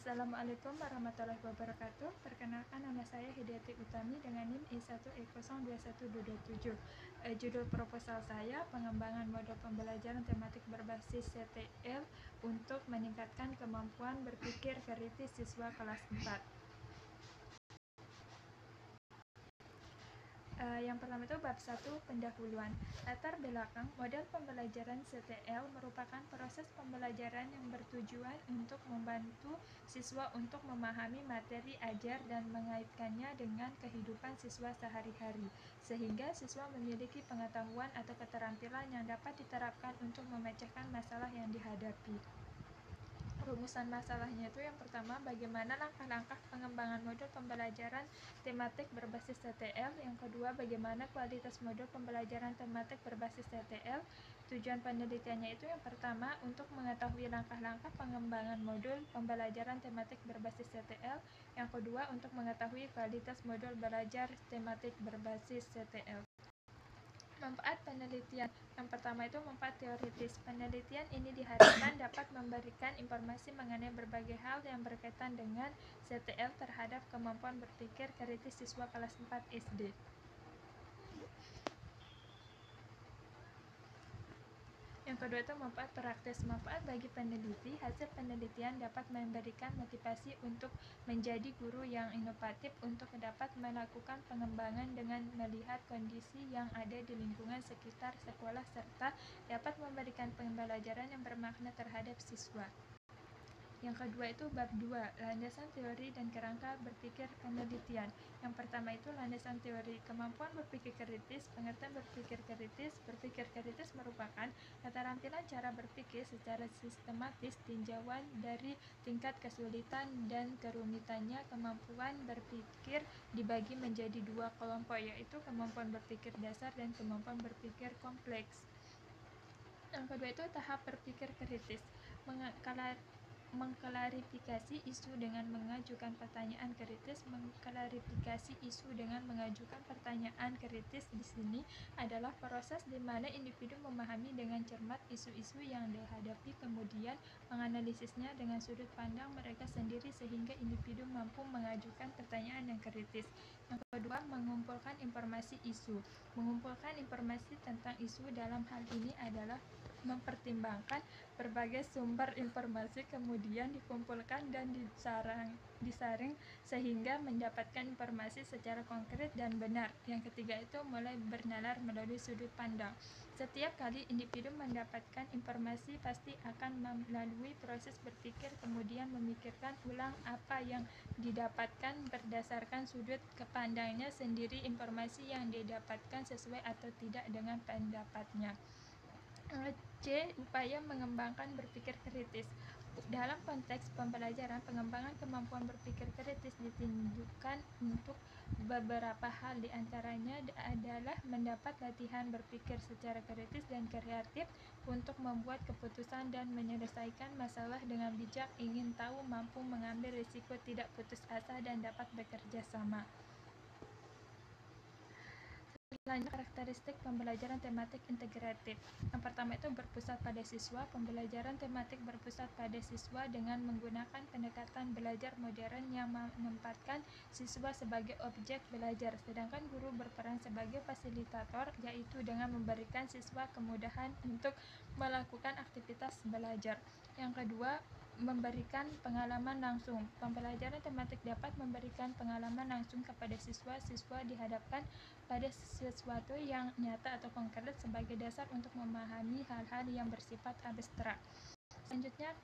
Assalamualaikum warahmatullahi wabarakatuh. Perkenalkan, nama saya Hidayati Utami dengan NIM I1E021227. Judul proposal saya, pengembangan model pembelajaran tematik berbasis CTL untuk meningkatkan kemampuan berpikir kritis siswa kelas 4. Yang pertama itu bab 1, pendahuluan. Latar belakang model pembelajaran CTL merupakan proses pembelajaran yang bertujuan untuk membantu siswa untuk memahami materi ajar dan mengaitkannya dengan kehidupan siswa sehari-hari, sehingga siswa memiliki pengetahuan atau keterampilan yang dapat diterapkan untuk memecahkan masalah yang dihadapi. Rumusan masalahnya itu yang pertama, bagaimana langkah-langkah pengembangan modul pembelajaran tematik berbasis CTL. Yang kedua, bagaimana kualitas modul pembelajaran tematik berbasis CTL. Tujuan penelitiannya itu yang pertama, untuk mengetahui langkah-langkah pengembangan modul pembelajaran tematik berbasis CTL. Yang kedua, untuk mengetahui kualitas modul belajar tematik berbasis CTL. Manfaat penelitian. Yang pertama itu manfaat teoritis. Penelitian ini diharapkan dapat memberikan informasi mengenai berbagai hal yang berkaitan dengan CTL terhadap kemampuan berpikir kritis siswa kelas 4 SD. Yang kedua itu manfaat praktis. Manfaat bagi peneliti, hasil penelitian dapat memberikan motivasi untuk menjadi guru yang inovatif untuk dapat melakukan pengembangan dengan melihat kondisi yang ada di lingkungan sekitar sekolah serta dapat memberikan pembelajaran yang bermakna terhadap siswa. Yang kedua itu bab 2, landasan teori dan kerangka berpikir penelitian. Yang pertama itu landasan teori, kemampuan berpikir kritis. Pengertian berpikir kritis. Berpikir kritis merupakan keterampilan cara berpikir secara sistematis, tinjauan dari tingkat kesulitan dan kerumitannya. Kemampuan berpikir dibagi menjadi dua kelompok, yaitu kemampuan berpikir dasar dan kemampuan berpikir kompleks. Yang kedua itu tahap berpikir kritis, mengklarifikasi isu dengan mengajukan pertanyaan kritis. Mengklarifikasi isu dengan mengajukan pertanyaan kritis di sini adalah proses di mana individu memahami dengan cermat isu-isu yang dihadapi, kemudian menganalisisnya dengan sudut pandang mereka sendiri sehingga individu mampu mengajukan pertanyaan yang kritis. Yang kedua, mengumpulkan informasi isu. Mengumpulkan informasi tentang isu dalam hal ini adalah mempertimbangkan berbagai sumber informasi, kemudian dikumpulkan dan disaring sehingga mendapatkan informasi secara konkret dan benar. Yang ketiga itu mulai bernalar melalui sudut pandang. Setiap kali individu mendapatkan informasi pasti akan melalui proses berpikir, kemudian memikirkan ulang apa yang didapatkan berdasarkan sudut pandangnya sendiri. Informasi yang didapatkan sesuai atau tidak dengan pendapatnya. C. Upaya mengembangkan berpikir kritis. Dalam konteks pembelajaran, pengembangan kemampuan berpikir kritis ditunjukkan untuk beberapa hal, diantaranya adalah mendapat latihan berpikir secara kritis dan kreatif untuk membuat keputusan dan menyelesaikan masalah dengan bijak, ingin tahu, mampu mengambil risiko, tidak putus asa, dan dapat bekerja sama. Selanjutnya, karakteristik pembelajaran tematik integratif. Yang pertama itu berpusat pada siswa. Pembelajaran tematik berpusat pada siswa dengan menggunakan pendekatan belajar modern yang menempatkan siswa sebagai objek belajar, sedangkan guru berperan sebagai fasilitator, yaitu dengan memberikan siswa kemudahan untuk melakukan aktivitas belajar. Yang kedua, memberikan pengalaman langsung. Pembelajaran tematik dapat memberikan pengalaman langsung kepada siswa. Siswa dihadapkan pada sesuatu yang nyata atau konkret sebagai dasar untuk memahami hal-hal yang bersifat abstrak. Selanjutnya,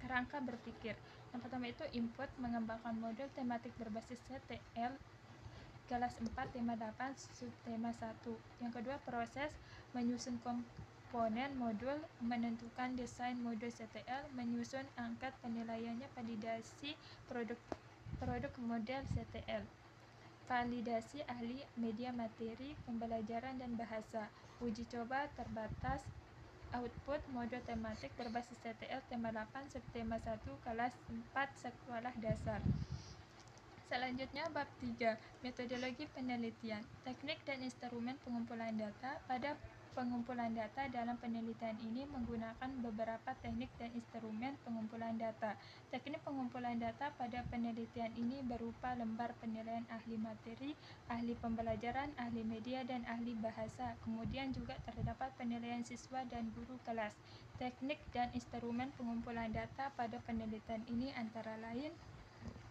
kerangka berpikir. Yang pertama itu input, mengembangkan model tematik berbasis CTL kelas 4 tema 8 subtema 1. Yang kedua, proses, menyusun komponen modul, menentukan desain modul CTL, menyusun angkat penilaiannya, validasi produk model CTL, validasi ahli media materi, pembelajaran dan bahasa, uji coba terbatas, output modul tematik berbasis CTL tema 8 subtema 1 kelas 4 sekolah dasar. Selanjutnya bab 3, metodologi penelitian, teknik dan instrumen pengumpulan data. Pada pengumpulan data dalam penelitian ini menggunakan beberapa teknik dan instrumen pengumpulan data. Teknik pengumpulan data pada penelitian ini berupa lembar penilaian ahli materi, ahli pembelajaran, ahli media, dan ahli bahasa. Kemudian juga terdapat penilaian siswa dan guru kelas. Teknik dan instrumen pengumpulan data pada penelitian ini antara lain: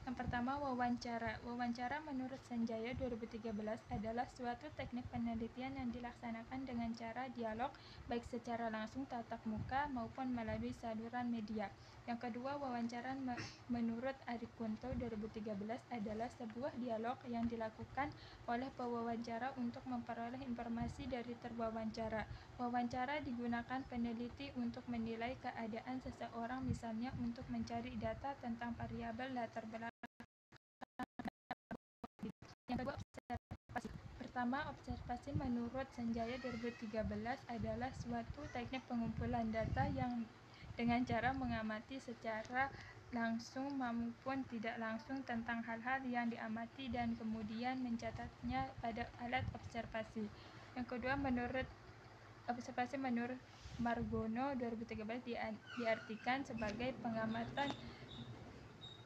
yang pertama, wawancara. Wawancara menurut Sanjaya 2013 adalah suatu teknik penelitian yang dilaksanakan dengan cara dialog, baik secara langsung tatap muka maupun melalui saluran media. Yang kedua, wawancara menurut Ari Kunto 2013 adalah sebuah dialog yang dilakukan oleh pewawancara untuk memperoleh informasi dari terwawancara. Wawancara digunakan peneliti untuk menilai keadaan seseorang, misalnya untuk mencari data tentang variabel latar belakang. Yang kedua, observasi. Pertama, observasi menurut Sanjaya 2013 adalah suatu teknik pengumpulan data yang dengan cara mengamati secara langsung maupun tidak langsung tentang hal-hal yang diamati dan kemudian mencatatnya pada alat observasi. Yang kedua, observasi menurut Margono 2013 diartikan sebagai pengamatan.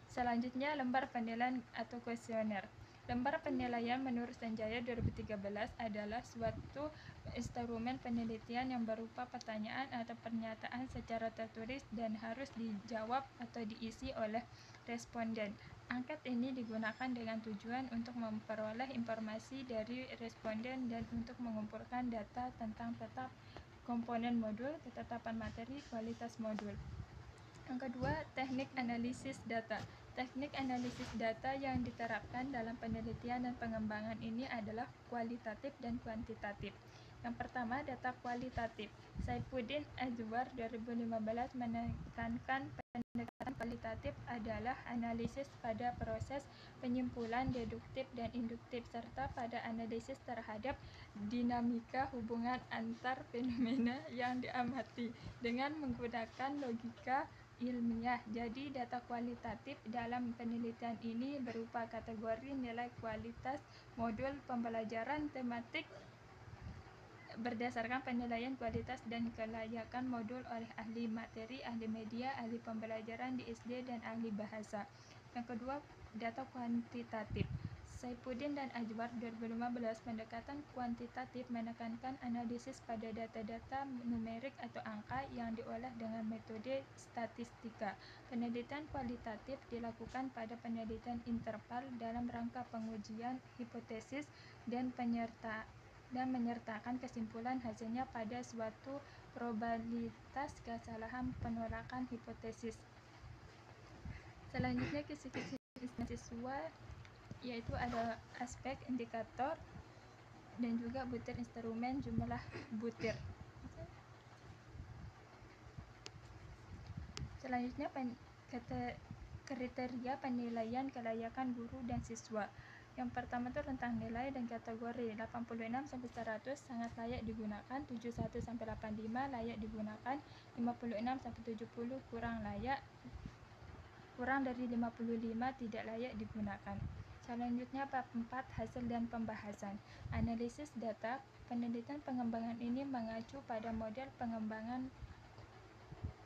Selanjutnya, lembar penilaian atau kuesioner. Lembar penilaian menurut Sanjaya 2013 adalah suatu instrumen penelitian yang berupa pertanyaan atau pernyataan secara tertulis dan harus dijawab atau diisi oleh responden. Angket ini digunakan dengan tujuan untuk memperoleh informasi dari responden dan untuk mengumpulkan data tentang tetap komponen modul, ketetapan materi, kualitas modul. Yang kedua, teknik analisis data. Teknik analisis data yang diterapkan dalam penelitian dan pengembangan ini adalah kualitatif dan kuantitatif. Yang pertama, data kualitatif. Saifuddin Azwar 2015 menekankan pendekatan kualitatif adalah analisis pada proses penyimpulan deduktif dan induktif, serta pada analisis terhadap dinamika hubungan antar fenomena yang diamati dengan menggunakan logika ilmiah. Jadi, data kualitatif dalam penelitian ini berupa kategori nilai kualitas modul pembelajaran tematik berdasarkan penilaian kualitas dan kelayakan modul oleh ahli materi, ahli media, ahli pembelajaran di SD, dan ahli bahasa. Yang kedua, data kuantitatif. Saifuddin dan Azwar 2015 pendekatan kuantitatif menekankan analisis pada data-data numerik atau angka yang diolah dengan metode statistika. Penelitian kualitatif dilakukan pada penelitian interval dalam rangka pengujian hipotesis dan menyertakan kesimpulan hasilnya pada suatu probabilitas kesalahan penolakan hipotesis. Selanjutnya, kisi-kisi siswa, yaitu ada aspek, indikator, dan juga butir instrumen, jumlah butir. Selanjutnya, kriteria penilaian kelayakan guru dan siswa. Yang pertama itu rentang nilai dan kategori 86-100 sangat layak digunakan, 71-85 layak digunakan, 56-70 kurang layak, kurang dari 55 tidak layak digunakan. Selanjutnya, bab 4, hasil dan pembahasan. Analisis data. Penelitian pengembangan ini mengacu pada model pengembangan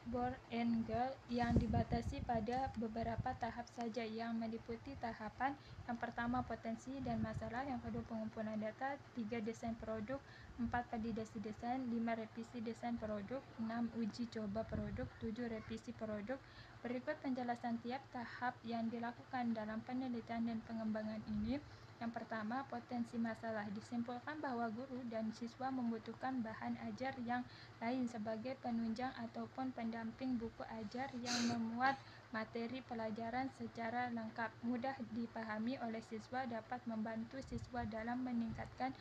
Born-Engel yang dibatasi pada beberapa tahap saja, yang meliputi tahapan yang pertama potensi dan masalah, yang kedua pengumpulan data, 3 desain produk, 4 validasi desain, 5 revisi desain produk, 6 uji coba produk, 7 revisi produk. Berikut penjelasan tiap tahap yang dilakukan dalam penelitian dan pengembangan ini. Yang pertama, potensi masalah. Disimpulkan bahwa guru dan siswa membutuhkan bahan ajar yang lain sebagai penunjang ataupun pendamping buku ajar yang memuat materi pelajaran secara lengkap, mudah dipahami oleh siswa, dapat membantu siswa dalam meningkatkan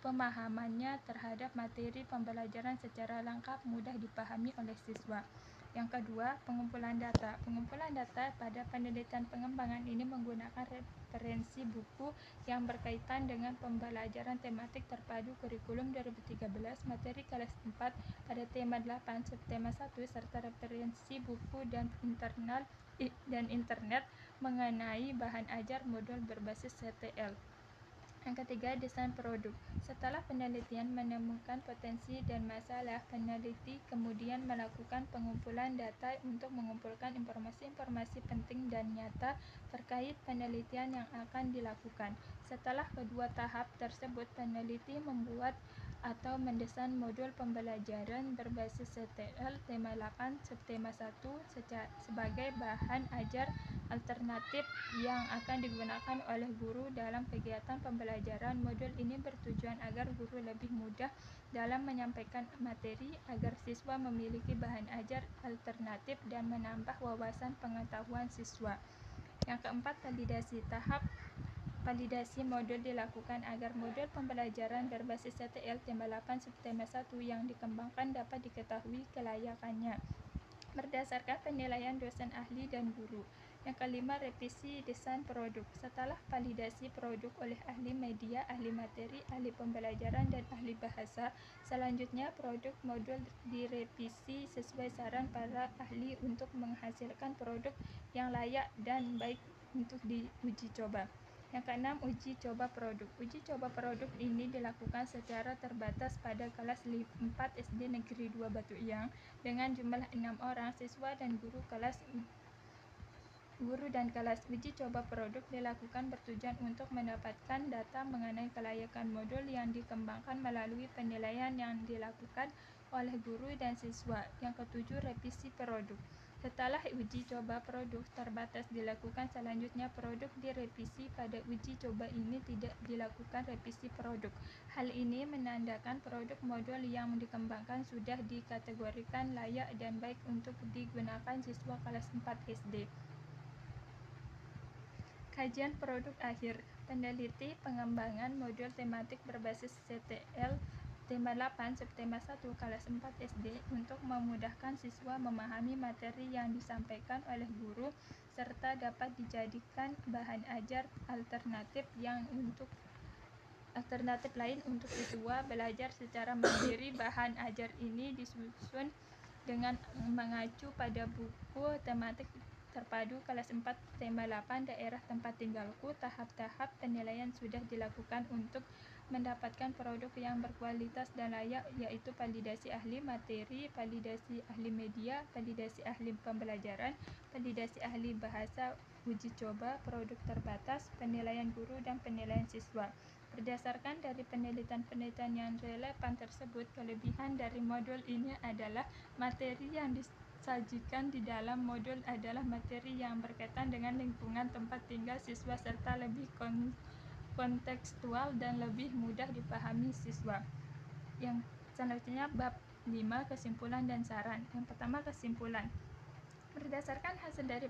pemahamannya terhadap materi pembelajaran secara lengkap, mudah dipahami oleh siswa. Yang kedua, pengumpulan data. Pengumpulan data pada penelitian pengembangan ini menggunakan referensi buku yang berkaitan dengan pembelajaran tematik terpadu kurikulum 2013, materi kelas 4 pada tema 8, subtema 1, serta referensi buku dan internet mengenai bahan ajar modul berbasis CTL. Yang ketiga, desain produk. Setelah penelitian menemukan potensi dan masalah, peneliti kemudian melakukan pengumpulan data untuk mengumpulkan informasi-informasi penting dan nyata terkait penelitian yang akan dilakukan. Setelah kedua tahap tersebut, peneliti membuat atau mendesain modul pembelajaran berbasis STL tema 8 subtema 1 sebagai bahan ajar alternatif yang akan digunakan oleh guru dalam kegiatan pembelajaran. Modul ini bertujuan agar guru lebih mudah dalam menyampaikan materi, agar siswa memiliki bahan ajar alternatif dan menambah wawasan pengetahuan siswa. Yang keempat, validasi. Tahap validasi modul dilakukan agar modul pembelajaran berbasis STL tema 8 subtema 1 yang dikembangkan dapat diketahui kelayakannya berdasarkan penilaian dosen ahli dan guru. Yang kelima, revisi desain produk. Setelah validasi produk oleh ahli media, ahli materi, ahli pembelajaran, dan ahli bahasa, selanjutnya produk modul direvisi sesuai saran para ahli untuk menghasilkan produk yang layak dan baik untuk diuji coba. Yang keenam, uji coba produk. Uji coba produk ini dilakukan secara terbatas pada kelas 4 SD Negeri 2 Batu Iyang dengan jumlah 6 orang siswa dan guru dan kelas. Uji coba produk dilakukan bertujuan untuk mendapatkan data mengenai kelayakan modul yang dikembangkan melalui penilaian yang dilakukan oleh guru dan siswa. Yang ketujuh, revisi produk. Setelah uji coba produk terbatas dilakukan, selanjutnya produk direvisi. Pada uji coba ini tidak dilakukan revisi produk. Hal ini menandakan produk modul yang dikembangkan sudah dikategorikan layak dan baik untuk digunakan siswa kelas 4 SD. Kajian produk akhir. Peneliti pengembangan modul tematik berbasis STL tema 8 subtema 1 kelas 4 SD untuk memudahkan siswa memahami materi yang disampaikan oleh guru serta dapat dijadikan bahan ajar alternatif lain untuk siswa belajar secara mandiri. Bahan ajar ini disusun dengan mengacu pada buku tematik terpadu kelas 4 tema 8 daerah tempat tinggalku. Tahap-tahap penilaian sudah dilakukan untuk mendapatkan produk yang berkualitas dan layak, yaitu validasi ahli materi, validasi ahli media, validasi ahli pembelajaran, validasi ahli bahasa, uji coba produk terbatas, penilaian guru, dan penilaian siswa. Berdasarkan dari penelitian-penelitian yang relevan tersebut, kelebihan dari modul ini adalah materi yang disajikan di dalam modul adalah materi yang berkaitan dengan lingkungan tempat tinggal siswa serta lebih kontekstual dan lebih mudah dipahami siswa. Yang selanjutnya, bab 5, kesimpulan dan saran. Yang pertama, kesimpulan. Berdasarkan hasil dari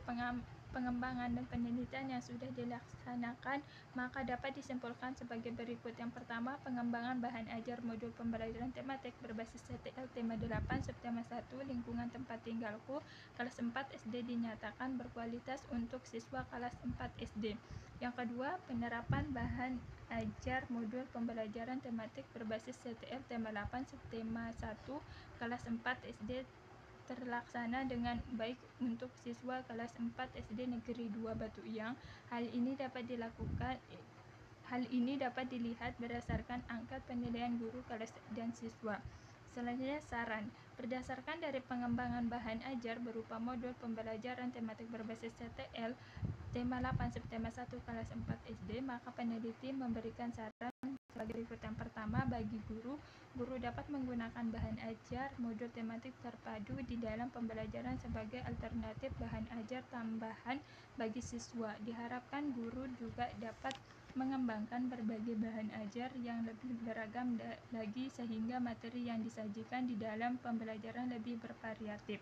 pengembangan dan penelitian yang sudah dilaksanakan, maka dapat disimpulkan sebagai berikut. Yang pertama, pengembangan bahan ajar modul pembelajaran tematik berbasis STL tema 8 subtema 1 lingkungan tempat tinggalku kelas 4 SD dinyatakan berkualitas untuk siswa kelas 4 SD. Yang kedua, penerapan bahan ajar modul pembelajaran tematik berbasis STL tema 8 subtema 1 kelas 4 SD terlaksana dengan baik untuk siswa kelas 4 SD Negeri 2 Batu Iyang. Hal ini dapat dilihat berdasarkan angka penilaian guru, kelas, dan siswa. Selanjutnya, saran. Berdasarkan dari pengembangan bahan ajar berupa modul pembelajaran tematik berbasis STL tema 8 subtema 1 kelas 4 SD, maka peneliti memberikan saran sebagai berikut. Yang pertama, bagi guru dapat menggunakan bahan ajar modul tematik terpadu di dalam pembelajaran sebagai alternatif bahan ajar tambahan bagi siswa. Diharapkan guru juga dapat mengembangkan berbagai bahan ajar yang lebih beragam lagi sehingga materi yang disajikan di dalam pembelajaran lebih bervariatif.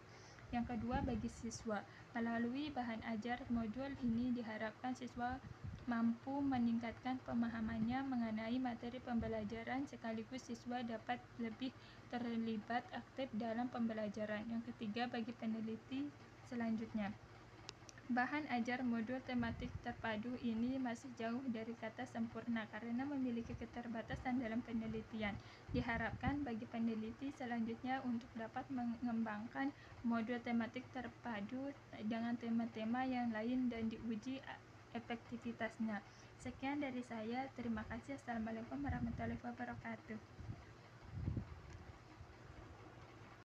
Yang kedua, bagi siswa, melalui bahan ajar modul ini diharapkan siswa mampu meningkatkan pemahamannya mengenai materi pembelajaran sekaligus siswa dapat lebih terlibat aktif dalam pembelajaran. Yang ketiga, bagi peneliti selanjutnya, bahan ajar modul tematik terpadu ini masih jauh dari kata sempurna karena memiliki keterbatasan dalam penelitian. Diharapkan bagi peneliti selanjutnya untuk dapat mengembangkan modul tematik terpadu dengan tema-tema yang lain dan diuji efektivitasnya. Sekian dari saya. Terima kasih. Assalamualaikum warahmatullahi wabarakatuh.